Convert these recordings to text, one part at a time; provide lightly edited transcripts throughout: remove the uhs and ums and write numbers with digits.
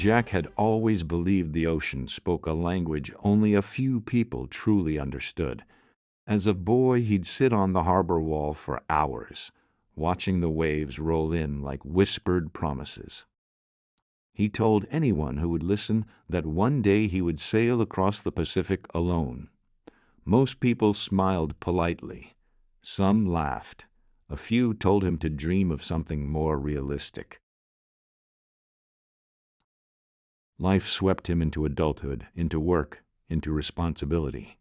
Jack had always believed the ocean spoke a language only a few people truly understood. As a boy, he'd sit on the harbor wall for hours, watching the waves roll in like whispered promises. He told anyone who would listen that one day he would sail across the Pacific alone. Most people smiled politely. Some laughed. A few told him to dream of something more realistic. Life swept him into adulthood, into work, into responsibility.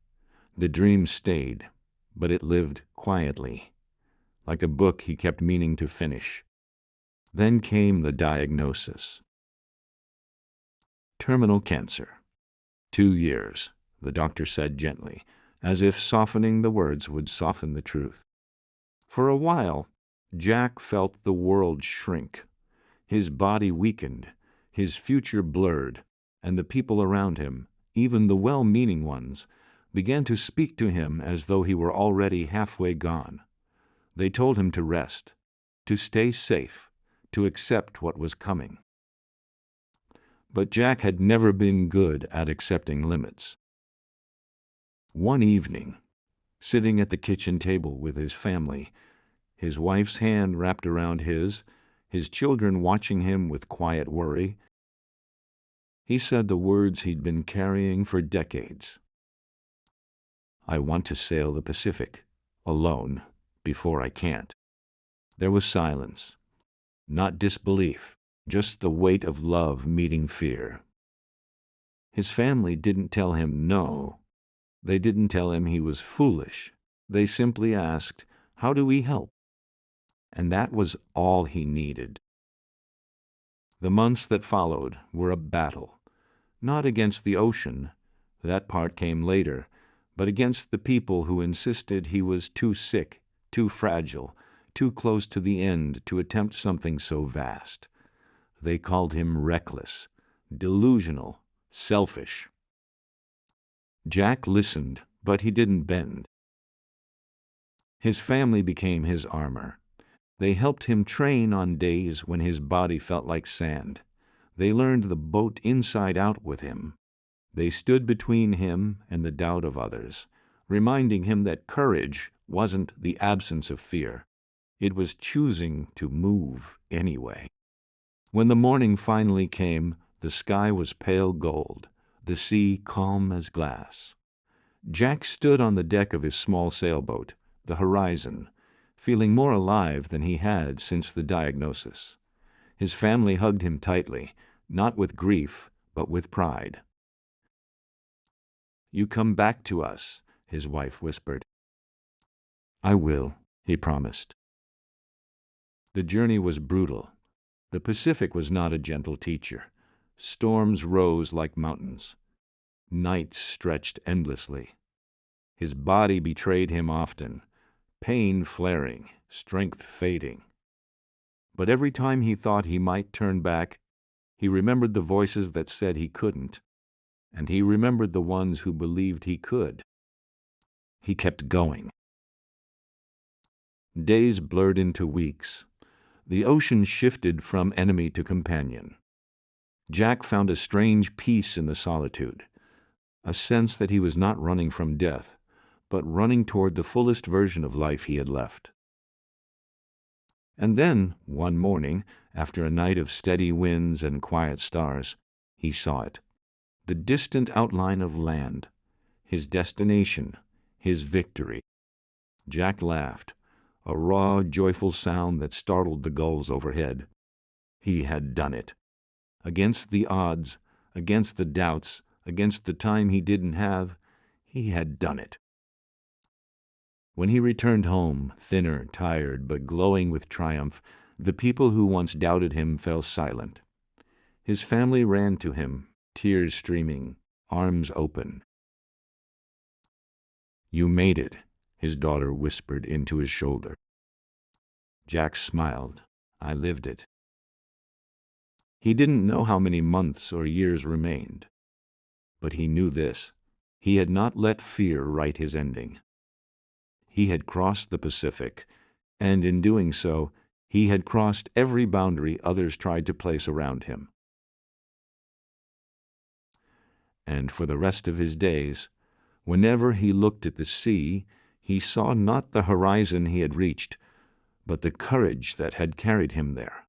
The dream stayed, but it lived quietly, like a book he kept meaning to finish. Then came the diagnosis. Terminal cancer. 2 years, the doctor said gently, as if softening the words would soften the truth. For a while, Jack felt the world shrink. His body weakened, his future blurred, and the people around him, even the well-meaning ones, began to speak to him as though he were already halfway gone. They told him to rest, to stay safe, to accept what was coming. But Jack had never been good at accepting limits. One evening, sitting at the kitchen table with his family, his wife's hand wrapped around his children watching him with quiet worry, he said the words he'd been carrying for decades. "I want to sail the Pacific, alone, before I can't." There was silence, not disbelief, just the weight of love meeting fear. His family didn't tell him no. They didn't tell him he was foolish. They simply asked, "How do we help?" And that was all he needed. The months that followed were a battle, not against the ocean, that part came later, but against the people who insisted he was too sick, too fragile, too close to the end to attempt something so vast. They called him reckless, delusional, selfish. Jack listened, but he didn't bend. His family became his armor. They helped him train on days when his body felt like sand. They learned the boat inside out with him. They stood between him and the doubt of others, reminding him that courage wasn't the absence of fear. It was choosing to move anyway. When the morning finally came, the sky was pale gold, the sea calm as glass. Jack stood on the deck of his small sailboat, the Horizon, feeling more alive than he had since the diagnosis. His family hugged him tightly, not with grief, but with pride. "You come back to us," his wife whispered. "I will," he promised. The journey was brutal. The Pacific was not a gentle teacher. Storms rose like mountains. Nights stretched endlessly. His body betrayed him often, pain flaring, strength fading. But every time he thought he might turn back, he remembered the voices that said he couldn't, and he remembered the ones who believed he could. He kept going. Days blurred into weeks. The ocean shifted from enemy to companion. Jack found a strange peace in the solitude, a sense that he was not running from death, but running toward the fullest version of life he had left. And then, one morning, after a night of steady winds and quiet stars, he saw it, the distant outline of land, his destination, his victory. Jack laughed, a raw, joyful sound that startled the gulls overhead. He had done it. Against the odds, against the doubts, against the time he didn't have, he had done it. When he returned home, thinner, tired, but glowing with triumph, the people who once doubted him fell silent. His family ran to him, tears streaming, arms open. "You made it," his daughter whispered into his shoulder. Jack smiled. "I lived it." He didn't know how many months or years remained. But he knew this: he had not let fear write his ending. He had crossed the Pacific, and in doing so, he had crossed every boundary others tried to place around him. and for the rest of his days, whenever he looked at the sea, he saw not the horizon he had reached, but the courage that had carried him there.